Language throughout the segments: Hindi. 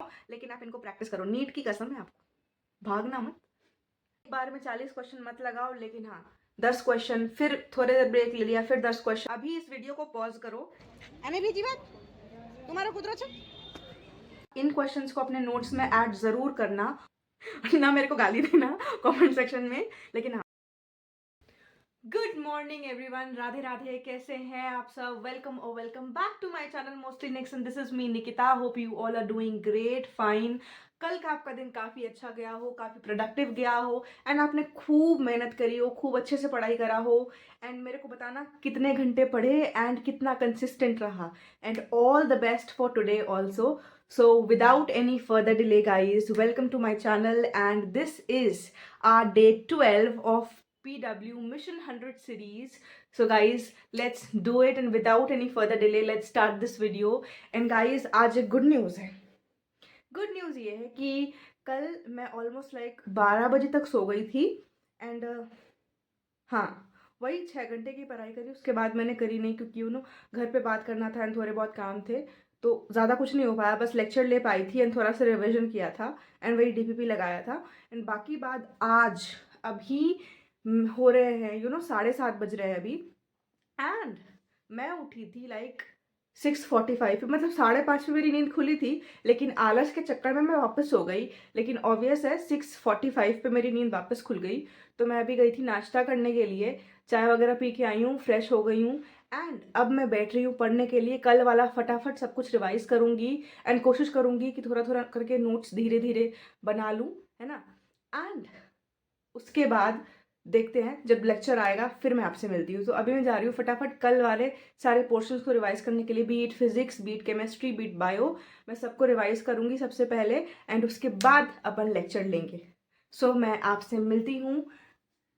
लेकिन आप इनको प्रैक्टिस करो, नीट की कसम है आपको, भागना मत। एक बार में 40 क्वेश्चन मत लगाओ, लेकिन हाँ 10 क्वेश्चन, फिर थोड़ी देर ब्रेक ले लिया, फिर 10 क्वेश्चन। अभी इस वीडियो को पॉज करो। અને બીજી વાત તમારો કૂતરો છે इन क्वेश्चंस को अपने नोट्स में ऐड जरूर करना, ना मेरे को गाली देना कमेंट सेक्शन में, लेकिन हाँ। Good morning everyone, Radhe Radhe, कैसे हैं आप सब? वेलकम और welcome back to my channel mostly next, and this is me Nikita. Hope you all are doing great, fine. कल का आपका दिन काफ़ी अच्छा गया हो, काफ़ी प्रोडक्टिव गया हो, एंड आपने खूब मेहनत करी हो, खूब अच्छे से पढ़ाई करा हो। एंड मेरे को बताना कितने घंटे पढ़े एंड कितना कंसिस्टेंट रहा, and all the best for today also. So without any further delay guys, welcome to my channel, and this is our day 12 of PW Mission 100 series. So guys, let's do it, and without any further delay let's start this video. And guys, आज एक good news है। गुड न्यूज़ ये है कि कल मैं ऑलमोस्ट लाइक 12 बजे तक सो गई थी, एंड हाँ वही 6 घंटे की पढ़ाई करी, उसके बाद मैंने करी नहीं, क्योंकि घर पे बात करना था एंड थोड़े बहुत काम थे, तो ज़्यादा कुछ नहीं हो पाया। बस लेक्चर ले पाई थी एंड थोड़ा सा रिविजन किया था एंड वही डीपीपी लगाया था। एंड बाकी बात आज अभी हो रहे हैं 7:30 बज रहे हैं अभी, एंड मैं उठी थी लाइक 6:45 पे, मतलब 5:30 पे मेरी नींद खुली थी, लेकिन आलस के चक्कर में मैं वापस सो गई। लेकिन ऑब्वियस है 6:45 पे मेरी नींद वापस खुल गई। तो मैं अभी गई थी नाश्ता करने के लिए, चाय वगैरह पी के आई हूँ, फ्रेश हो गई हूँ, एंड अब मैं बैठ रही हूँ पढ़ने के लिए। कल वाला फटाफट सब कुछ रिवाइज करूँगी एंड कोशिश करूँगी कि थोड़ा थोड़ा करके नोट्स धीरे धीरे बना लूँ, है ना। एंड उसके बाद देखते हैं, जब लेक्चर आएगा फिर मैं आपसे मिलती हूँ। तो अभी मैं जा रही हूँ फटाफट कल वाले सारे पोर्शंस को रिवाइज करने के लिए, be it physics, be it chemistry, be it bio, मैं सबको रिवाइज करूँगी सबसे पहले, एंड उसके बाद अपन लेक्चर लेंगे। सो मैं आपसे मिलती हूँ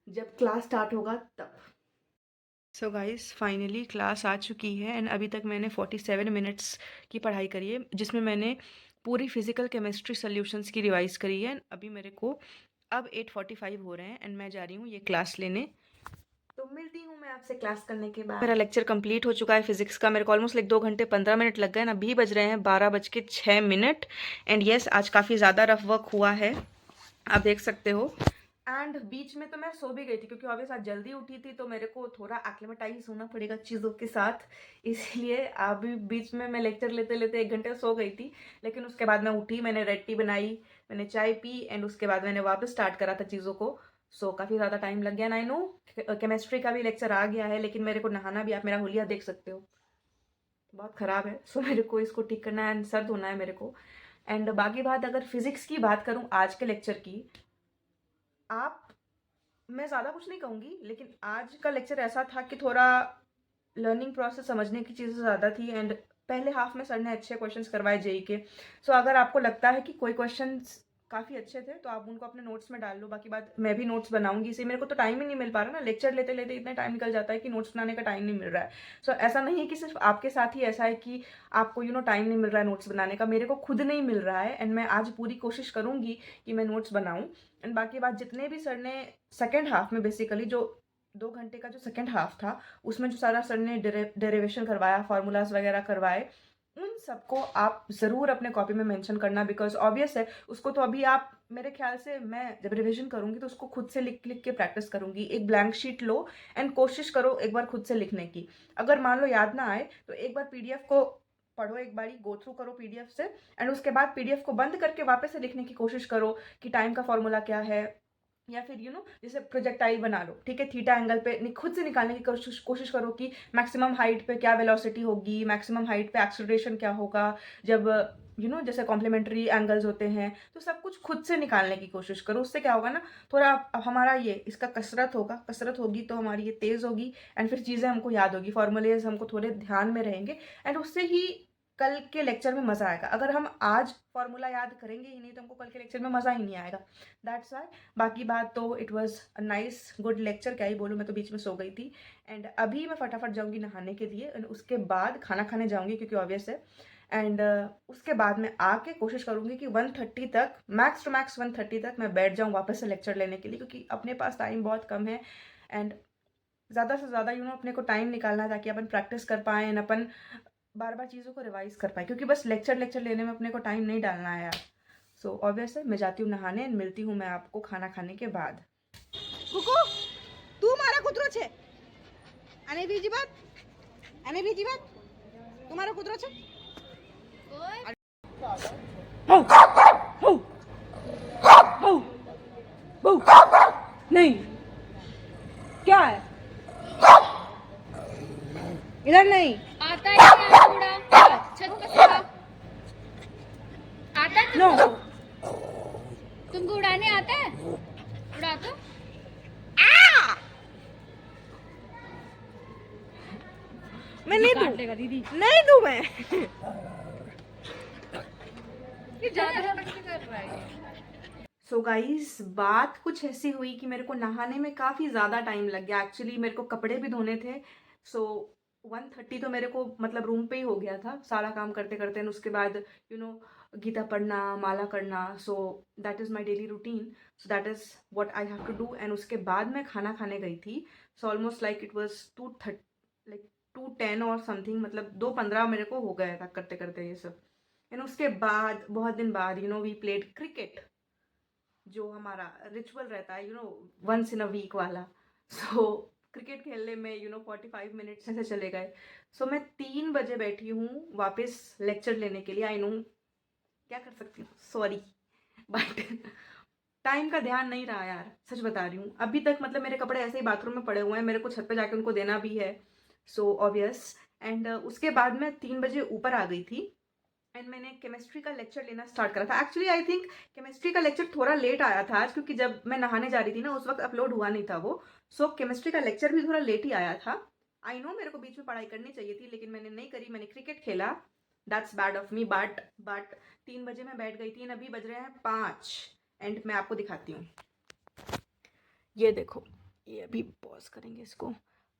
जब क्लास स्टार्ट होगा तब। सो गाइस, फाइनली क्लास आ चुकी है, एंड अभी तक मैंने 47 मिनट्स की पढ़ाई करी है, जिसमें मैंने पूरी फिजिकल केमिस्ट्री सॉल्यूशंस की रिवाइज करी है। अभी मेरे को अब 8:45 हो रहे हैं एंड मैं जा रही हूँ ये क्लास लेने। तो मिलती हूँ मैं आपसे क्लास करने के बाद। मेरा लेक्चर कंप्लीट हो चुका है फिजिक्स का, मेरे को ऑलमोस्ट लाइक 2 घंटे 15 मिनट लग गए ना। अभी बज रहे हैं 12:06। एंड येस, आज काफ़ी ज़्यादा रफ वर्क हुआ है, आप देख सकते हो। एंड बीच में तो मैं सो भी गई थी, क्योंकि ऑब्वियस आज जल्दी उठी थी, तो मेरे को थोड़ा एक्लिमेटाइज होना पड़ेगा चीज़ों के साथ, इसलिए अभी बीच में मैं लेक्चर लेते लेते 1 घंटे सो गई थी। लेकिन उसके बाद मैं उठी, मैंने रेड टी बनाई, मैंने चाय पी, एंड उसके बाद मैंने वापस स्टार्ट करा था चीज़ों को। सो काफ़ी ज़्यादा टाइम लग गया। ना आई नो केमिस्ट्री का भी लेक्चर आ गया है, लेकिन मेरे को नहाना भी, आप मेरा हुलिया देख सकते हो बहुत ख़राब है। सो मेरे को इसको ठीक करना है एंड सर धोना है मेरे को। एंड बाकी बात, अगर फिजिक्स की बात करूँ आज के लेक्चर की, आप, मैं ज़्यादा कुछ नहीं कहूँगी, लेकिन आज का लेक्चर ऐसा था कि थोड़ा लर्निंग प्रोसेस समझने की चीज़ें ज़्यादा थी, एंड पहले हाफ में सर ने अच्छे क्वेश्चंस करवाए जेई के। सो अगर आपको लगता है कि कोई क्वेश्चंस काफ़ी अच्छे थे, तो आप उनको अपने नोट्स में डाल लो। बाकी बात, मैं भी नोट्स बनाऊंगी, इसे मेरे को तो टाइम ही नहीं मिल पा रहा ना, लेक्चर लेते लेते इतना टाइम निकल जाता है कि नोट्स बनाने का टाइम नहीं मिल रहा है। सो ऐसा नहीं है कि सिर्फ आपके साथ ही ऐसा है कि आपको टाइम नहीं मिल रहा है नोट्स बनाने का, मेरे को खुद नहीं मिल रहा है, एंड मैं आज पूरी कोशिश करूँगी कि मैं नोट्स बनाऊँ। एंड बाकी बात, जितने भी सर ने सेकेंड हाफ में, बेसिकली जो 2 घंटे का जो सेकेंड हाफ था, उसमें जो सारा सर ने डेरिवेशन करवाया, फार्मूलाज वगैरह करवाए, उन सबको आप ज़रूर अपने कॉपी में मेंशन करना, बिकॉज ऑब्वियस है उसको तो अभी आप, मेरे ख्याल से मैं जब रिवीजन करूँगी तो उसको खुद से लिख लिख के प्रैक्टिस करूँगी। एक ब्लैंक शीट लो एंड कोशिश करो एक बार खुद से लिखने की। अगर मान लो याद ना आए तो एक बार पीडीएफ को पढ़ो, एक बारी गो थ्रू करो पीडीएफ से, एंड उसके बाद पीडीएफ को बंद करके वापस से लिखने की कोशिश करो कि टाइम का फॉर्मूला क्या है, या फिर जैसे प्रोजेक्टाइल बना लो, ठीक है, थीटा एंगल पे खुद से निकालने की कोशिश करो कि मैक्सिमम हाइट पे क्या वेलोसिटी होगी, मैक्सिमम हाइट पे एक्सेलरेशन क्या होगा, जब जैसे कॉम्प्लीमेंट्री एंगल्स होते हैं, तो सब कुछ खुद से निकालने की कोशिश करो। उससे क्या होगा ना, थोड़ा अब हमारा ये इसका कसरत होगी, तो हमारी ये तेज़ होगी, एंड फिर चीज़ें हमको याद होगी, फॉर्मूलेज हमको थोड़े ध्यान में रहेंगे, एंड उससे ही कल के लेक्चर में मज़ा आएगा। अगर हम आज फॉर्मूला याद करेंगे ही नहीं, तो हमको कल के लेक्चर में मज़ा ही नहीं आएगा। That's why. बाकी बात तो it was a nice good lecture, क्या ही बोलूँ, मैं तो बीच में सो गई थी। एंड अभी मैं फटाफट जाऊँगी नहाने के लिए, एंड उसके बाद खाना खाने जाऊँगी, क्योंकि ऑब्वियस है। एंड उसके बाद मैं आके कोशिश करूँगी कि 1:30 तक, मैक्स टू मैक्स 1:30 तक मैं बैठ जाऊँ वापस से लेक्चर लेने के लिए, क्योंकि अपने पास टाइम बहुत कम है, एंड ज़्यादा से ज़्यादा अपने को टाइम निकालना है, ताकि अपन प्रैक्टिस कर पाएँ, एंड अपन बार बार चीज़ों को रिवाइज कर पाए, क्योंकि बस लेक्चर लेने में अपने को टाइम नहीं डालना है यार। सो ऑब्वियस है, मैं जाती हूँ नहाने, मिलती हूँ मैं आपको खाना खाने के बाद। કુકુ તું મારો કૂતરો છે અને બીજી વાત તું મારો કૂતરો છે नहीं, क्या है? इधर नहीं। आता है क्या कूड़ा छत पे से आता है नो। तुमको उड़ाने आता है? उड़ा तो मैं नहीं दूँ लेगा दीदी। नहीं दूँ मैं सो गाइस, बात कुछ ऐसी हुई कि मेरे को नहाने में काफ़ी ज़्यादा टाइम लग गया। एक्चुअली मेरे को कपड़े भी धोने थे। सो 1:30 तो मेरे को मतलब रूम पे ही हो गया था सारा काम करते करते। एंड उसके बाद गीता पढ़ना, माला करना। So that is my daily routine. So that is what I have to do. And उसके बाद मैं खाना खाने गई थी। So almost like it was 2:10 और समथिंग, मतलब 2:15 मेरे को हो गया था करते करते ये सब। एंड उसके बाद बहुत दिन बाद वी प्लेड क्रिकेट, जो हमारा रिचुअल रहता है वंस इन अ वीक वाला। सो क्रिकेट खेलने में 45 मिनट्स ऐसे चले गए। सो मैं 3 बजे बैठी हूँ वापस लेक्चर लेने के लिए। आई नो, क्या कर सकती हूँ, सॉरी, बट टाइम का ध्यान नहीं रहा यार, सच बता रही हूँ। अभी तक मतलब मेरे कपड़े ऐसे ही बाथरूम में पड़े हुए हैं, मेरे को छत पे जाके उनको देना भी है। So obvious. एंड उसके बाद मैं 3 बजे ऊपर आ गई थी। एंड मैंने केमिस्ट्री का लेक्चर लेना स्टार्ट करा था। एक्चुअली आई थिंक केमिस्ट्री का लेक्चर थोड़ा लेट आया था आज, क्योंकि जब मैं नहाने जा रही थी ना उस वक्त अपलोड हुआ नहीं था वो। सो केमिस्ट्री का लेक्चर भी थोड़ा लेट ही आया था। आई नो मेरे को बीच में पढ़ाई करनी चाहिए थी, लेकिन मैंने नहीं करी, मैंने क्रिकेट खेला। That's bad of me. But 3 बजे मैं बैठ गई थी। अभी बज रहे हैं 5। एंड मैं आपको दिखाती हूँ, ये देखो, ये अभी पॉज करेंगे इसको।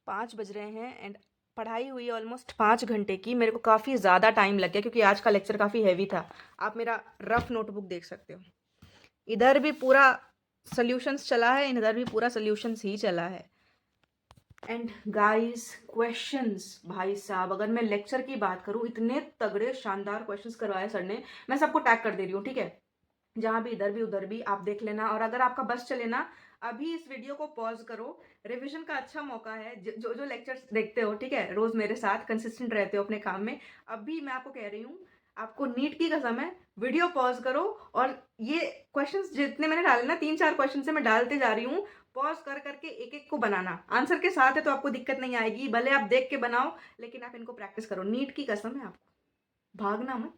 5 बज रहे हैं एंड पढ़ाई हुई ऑलमोस्ट 5 घंटे की। मेरे को काफ़ी ज़्यादा टाइम लग गया, क्योंकि आज का लेक्चर काफ़ी हैवी था। आप मेरा रफ नोटबुक देख सकते हो। इधर भी पूरा सॉल्यूशंस चला है, इधर भी पूरा सॉल्यूशंस ही चला है। एंड गाइस, क्वेश्चंस, भाई साहब, अगर मैं लेक्चर की बात करूँ, इतने तगड़े शानदार क्वेश्चंस करवाए सर ने। मैं सबको टैग कर दे रही हूँ, ठीक है? जहाँ भी, इधर भी उधर भी, आप देख लेना। और अगर आपका बस चले ना, अभी इस वीडियो को पॉज करो। रिवीजन का अच्छा मौका है। जो लेक्चर्स देखते हो, ठीक है, रोज मेरे साथ कंसिस्टेंट रहते हो अपने काम में, अभी मैं आपको कह रही हूँ, आपको नीट की कसम है, वीडियो पॉज करो। और ये क्वेश्चंस जितने मैंने डाले ना, 3-4 क्वेश्चन से मैं डालते जा रही हूँ, पॉज कर करके एक एक को बनाना। आंसर के साथ है तो आपको दिक्कत नहीं आएगी, भले आप देख के बनाओ, लेकिन आप इनको प्रैक्टिस करो। नीट की कसम है आपको, भागना मत।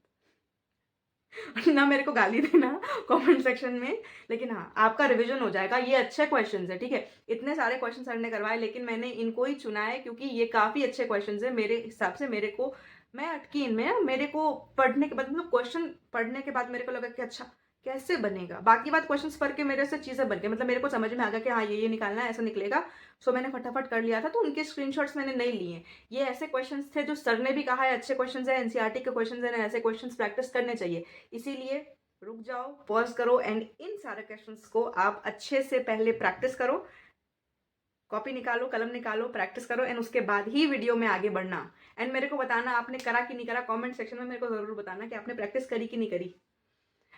ना मेरे को गाली देना कमेंट सेक्शन में, लेकिन हाँ, आपका रिवीजन हो जाएगा। ये अच्छे क्वेश्चंस है, ठीक है? इतने सारे क्वेश्चन सर ने करवाए, लेकिन मैंने इनको ही चुना है क्योंकि ये काफ़ी अच्छे क्वेश्चंस है मेरे हिसाब से। मेरे को, मैं अटकी इनमें। मेरे को पढ़ने के बाद, मतलब क्वेश्चन पढ़ने के बाद मेरे को लगा कि अच्छा कैसे बनेगा। बाकी बात क्वेश्चंस पढ़ के मेरे से चीज़ें बन गई, मतलब मेरे को समझ में आ गया कि हाँ ये निकालना है, ऐसा निकलेगा। सो मैंने फटाफट कर लिया था, तो उनके स्क्रीनशॉट्स मैंने नहीं लिए। ये ऐसे क्वेश्चंस थे जो सर ने भी कहा है अच्छे क्वेश्चंस है, एनसीईआरटी के क्वेश्चंस है, ऐसे क्वेश्चंस प्रैक्टिस करने चाहिए। इसीलिए रुक जाओ, पॉज करो एंड इन सारे क्वेश्चंस को आप अच्छे से पहले प्रैक्टिस करो। कॉपी निकालो, कलम निकालो, प्रैक्टिस करो, एंड उसके बाद ही वीडियो में आगे बढ़ना। एंड मेरे को बताना आपने करा कि नहीं करा, कमेंट सेक्शन में मेरे को ज़रूर बताना कि आपने प्रैक्टिस करी कि नहीं करी।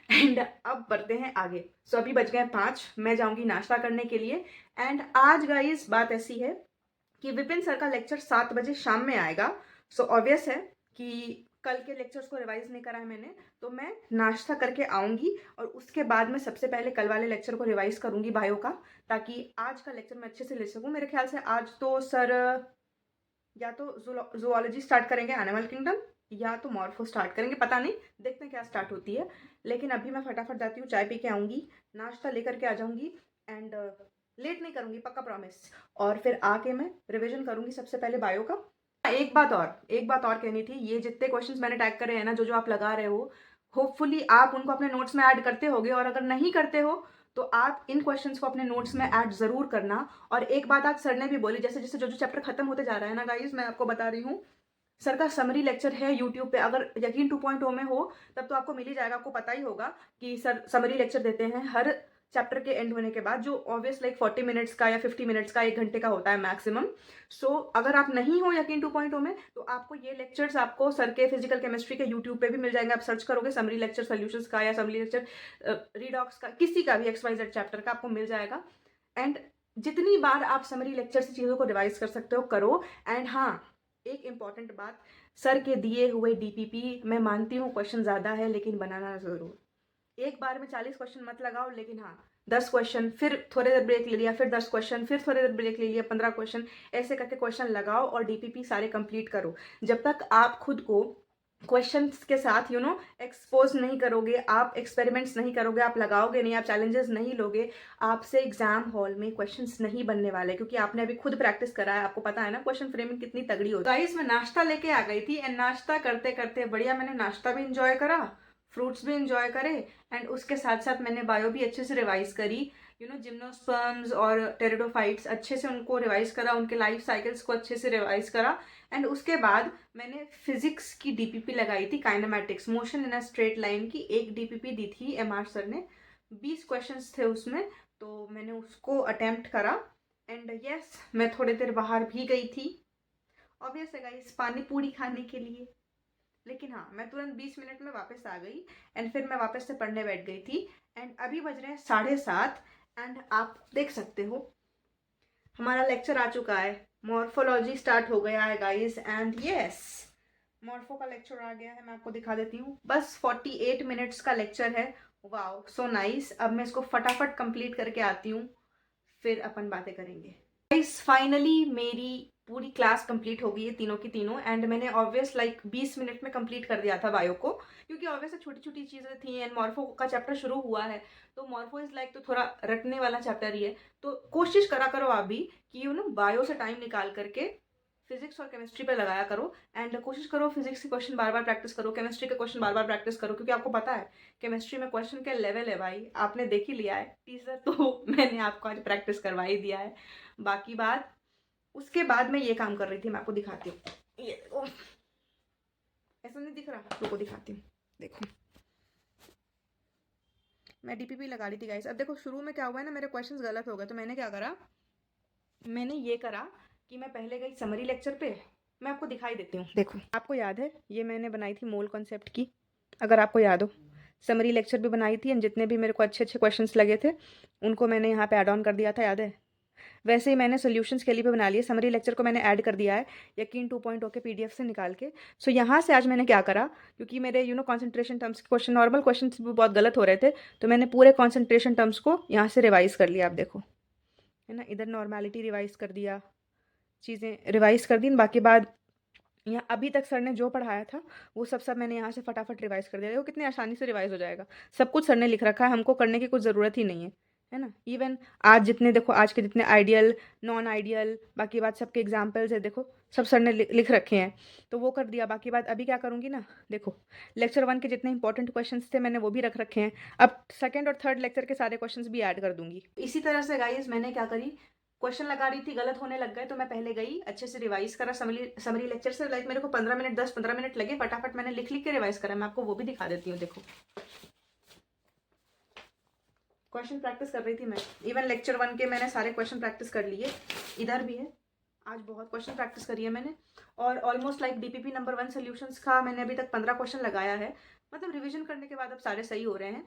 एंड अब बढ़ते हैं आगे। सो अभी बज गए 5, मैं जाऊंगी नाश्ता करने के लिए। एंड आज गाइस बात ऐसी है कि विपिन सर का लेक्चर 7 बजे शाम में आएगा। सो ऑब्वियस है कि कल के लेक्चर्स को रिवाइज नहीं करा है मैंने, तो मैं नाश्ता करके आऊँगी और उसके बाद मैं सबसे पहले कल वाले लेक्चर को रिवाइज करूँगी बायो का, ताकि आज का लेक्चर मैं अच्छे से ले सकूँ। मेरे ख्याल से आज तो सर या तो जूलॉजी स्टार्ट करेंगे, एनिमल किंगडम, या तो मॉर्फो स्टार्ट करेंगे, पता नहीं, देखते हैं क्या स्टार्ट होती है। लेकिन अभी मैं फटाफट जाती हूँ, चाय पी के आऊँगी, नाश्ता लेकर के आ जाऊँगी। एंड लेट नहीं करूँगी, पक्का प्रॉमिस। और फिर आके मैं रिवीजन करूँगी सबसे पहले बायो का। एक बात और कहनी थी। ये जितने क्वेश्चंस मैंने टैग करे हैं ना, जो आप लगा रहे हो, होपफुली आप उनको अपने नोट्स में ऐड करते होगे। और अगर नहीं करते हो तो आप इन क्वेश्चंस को अपने नोट्स में ऐड ज़रूर करना। और एक बात आज सर ने भी बोली, जैसे जैसे जो चैप्टर खत्म होते जा रहा है ना गाइस, मैं आपको बता रही हूँ, सर का समरी लेक्चर है यूट्यूब पे। अगर यकीन 2.0 में हो तब तो आपको मिल ही जाएगा। आपको पता ही होगा कि सर समरी लेक्चर देते हैं हर चैप्टर के एंड होने के बाद, जो ऑब्वियस लाइक 40 मिनट्स का या 50 मिनट्स का 1 घंटे का होता है मैक्सिमम। सो अगर आप नहीं हो यकीन 2.0 में, तो आपको ये लेक्चर्स आपको सर के फिजिकल केमिस्ट्री के यूट्यूब पे भी मिल जाएंगे। आप सर्च करोगे समरी लेक्चर सॉल्यूशंस का या समरी लेक्चर रीडॉक्स का, किसी का भी XYZ चैप्टर का आपको मिल जाएगा। एंड जितनी बार आप समरी लेक्चर से चीज़ों को रिवाइज कर सकते हो करो। एंड हाँ, एक इम्पॉर्टेंट बात, सर के दिए हुए DPP मैं मानती हूँ क्वेश्चन ज़्यादा है, लेकिन बनाना ज़रूर। एक बार में 40 क्वेश्चन मत लगाओ, लेकिन हाँ 10 क्वेश्चन, फिर थोड़ी देर ब्रेक ले लिया, फिर 10 क्वेश्चन, फिर थोड़ी देर ब्रेक ले लिया, 15 क्वेश्चन, ऐसे करके क्वेश्चन लगाओ और DPP सारे कंप्लीट करो। जब तक आप खुद को क्वेश्चंस के साथ एक्सपोज नहीं करोगे, आप एक्सपेरिमेंट्स नहीं करोगे, आप लगाओगे नहीं, आप चैलेंजेस नहीं लोगे, आपसे एग्जाम हॉल में क्वेश्चंस नहीं बनने वाले, क्योंकि आपने अभी खुद प्रैक्टिस करा है। आपको पता है ना क्वेश्चन फ्रेमिंग कितनी तगड़ी होती है। गाइस, मैं नाश्ता लेके आ गई थी एंड नाश्ता करते करते बढ़िया मैंने नाश्ता भी इंजॉय करा, फ्रूट्स भी इंजॉय करे, एंड उसके साथ साथ मैंने बायो भी अच्छे से रिवाइज करी। जिम्नोस्पर्म्स और टेरिडोफाइट्स अच्छे से उनको रिवाइज करा, उनके लाइफ साइकिल्स को अच्छे से रिवाइज करा। एंड उसके बाद मैंने फिजिक्स की DPP लगाई थी, kinematics, motion in a straight line की एक DPP दी थी MR सर ने। 20 क्वेश्चंस थे उसमें, तो मैंने उसको अटेम्प्ट करा। एंड यस, मैं थोड़ी देर बाहर भी गई थी, ऑब्वियस है गाइस, पानी पूरी खाने के लिए। लेकिन हाँ, मैं तुरंत 20 मिनट में वापस आ गई एंड फिर मैं वापस से पढ़ने बैठ गई थी। एंड अभी बज रहे हैं 7:30 एंड आप देख सकते हो हमारा लेक्चर आ चुका है। मॉर्फोलॉजी स्टार्ट हो गया है गाइस, एंड यस, मॉर्फो का लेक्चर आ गया है। मैं आपको दिखा देती हूँ, बस 48 मिनट्स का लेक्चर है। Wow, so nice. अब मैं इसको फटाफट कंप्लीट करके आती हूँ, फिर अपन बातें करेंगे। गाइस, फाइनली मेरी पूरी क्लास कंप्लीट हो गई है, तीनों की तीनों। एंड मैंने ऑब्वियस लाइक 20 मिनट में कंप्लीट कर दिया था बायो को, क्योंकि ऑब्वियस छोटी छोटी चीज़ें थी एंड मॉर्फो का चैप्टर शुरू हुआ है, तो मॉर्फो इज़ लाइक तो थोड़ा रटने वाला चैप्टर ही है। तो कोशिश करा करो आप भी कि बायो से टाइम निकाल करके फिजिक्स और केमिस्ट्री पे लगाया करो। एंड कोशिश करो फिजिक्स के क्वेश्चन बार बार प्रैक्टिस करो, केमिस्ट्री के क्वेश्चन बार बार प्रैक्टिस करो, क्योंकि आपको पता है केमिस्ट्री में क्वेश्चन के लेवल है भाई, आपने देख ही लिया है टीचर, तो मैंने आपको आज प्रैक्टिस करवा ही दिया है। बाकी बात, उसके बाद मैं ये काम कर रही थी, मैं आपको दिखाती हूँ। ये देखो, ऐसा नहीं दिख रहा, रुको दिखाती हूँ। देखो, मैं DPP लगा रही थी गाइस। अब देखो शुरू में क्या हुआ है ना, मेरे क्वेश्चंस गलत हो गए, तो मैंने क्या करा, मैंने ये करा कि मैं पहले गई समरी लेक्चर पे। मैं आपको दिखाई देती हूँ, देखो आपको याद है ये मैंने बनाई थी मोल कॉन्सेप्ट की, अगर आपको याद हो, समरी लेक्चर भी बनाई थी एंड जितने भी मेरे को अच्छे अच्छे क्वेश्चंस लगे थे उनको मैंने यहाँ पे ऐड ऑन कर दिया था, याद है। वैसे ही मैंने सॉल्यूशंस के लिए भी बना लिए, समरी लेक्चर को मैंने ऐड कर दिया है यकीन 2.0 के PDF से निकाल के। सो यहाँ से आज मैंने क्या करा, क्योंकि मेरे कंसंट्रेशन टर्म्स के क्वेश्चन, नॉर्मल क्वेश्चन भी बहुत गलत हो रहे थे, तो मैंने पूरे कंसंट्रेशन टर्म्स को यहाँ से रिवाइज कर लिया। आप देखो, है ना, इधर नॉर्मेलिटी रिवाइज कर दिया, चीज़ें रिवाइज कर दी। बाकी बाद यहाँ अभी तक सर ने जो पढ़ाया था वो सब मैंने यहाँ से फटाफट रिवाइज कर दिया। देखो कितनी आसानी से रिवाइज हो जाएगा, सब कुछ सर ने लिख रखा है, हमको करने की कुछ ज़रूरत ही नहीं है ना। इवन आज जितने देखो, आज के जितने आइडियल, नॉन आइडियल, बाकी बात सबके एग्जाम्पल्स है, देखो सब सर ने लिख रखे हैं, तो वो कर दिया। बाकी बात अभी क्या करूँगी ना, देखो लेक्चर 1 के जितने इंपॉर्टेंट क्वेश्चन थे मैंने वो भी रख रखे हैं, अब सेकेंड और थर्ड लेक्चर के सारे क्वेश्चन भी ऐड कर दूंगी। इसी तरह से गाइज मैंने क्या करी, क्वेश्चन लगा रही थी, गलत होने लग गए, तो मैं पहले गई अच्छे से रिवाइज करा समरी लेक्चर से। लाइक मेरे को 15 मिनट 10-15 मिनट लगे, फटाफट मैंने लिख के रिवाइज करा। मैं आपको वो भी दिखा देती हूँ, देखो क्वेश्चन प्रैक्टिस कर रही थी मैं। इवन लेक्चर 1 के मैंने सारे क्वेश्चन प्रैक्टिस कर लिए, इधर भी है, आज बहुत क्वेश्चन प्रैक्टिस करी है मैंने। और almost like DPP number 1 solutions का मैंने अभी तक 15 क्वेश्चन लगाया है, मतलब रिविजन करने के बाद अब सारे सही हो रहे हैं।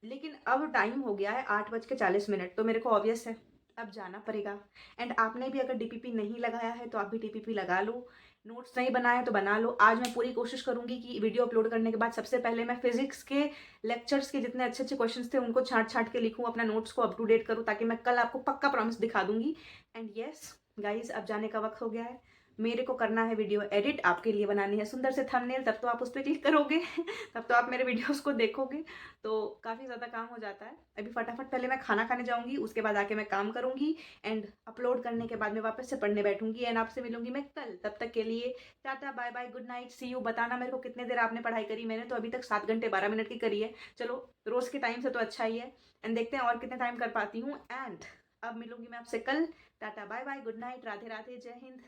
लेकिन अब टाइम हो गया है 8:40, तो मेरे को ऑब्वियस है अब जाना पड़ेगा। एंड आपने भी अगर DPP नहीं लगाया है तो आप भी DPP लगा लो, नोट्स नहीं बनाए तो बना लो। आज मैं पूरी कोशिश करूंगी कि वीडियो अपलोड करने के बाद सबसे पहले मैं फिजिक्स के लेक्चर्स के जितने अच्छे अच्छे क्वेश्चंस थे उनको छांट के लिखूं, अपना नोट्स को अप टू डेट करूं, ताकि मैं कल आपको पक्का प्रॉमिस दिखा दूंगी। एंड यस गाइज, अब जाने का वक्त हो गया है, मेरे को करना है वीडियो एडिट, आपके लिए बनानी है सुंदर से थंबनेल, तब तो आप उस पर क्लिक करोगे तब तो आप मेरे वीडियोस को देखोगे, तो काफ़ी ज़्यादा काम हो जाता है। अभी फटाफट पहले मैं खाना खाने जाऊंगी, उसके बाद आके मैं काम करूंगी एंड अपलोड करने के बाद मैं वापस से पढ़ने बैठूंगी एंड आपसे मिलूंगी मैं कल। तब तक के लिए tata bye bye, good night, see you. बताना मेरे को कितने देर आपने पढ़ाई करी, मैंने तो अभी तक 7 घंटे 12 मिनट की करी है, चलो रोज़ के टाइम से तो अच्छा ही है। एंड देखते हैं और कितने टाइम कर पाती हूँ। एंड अब मिलूंगी मैं आपसे कल। Tata bye bye, good night, Radhe Radhe, जय हिंद।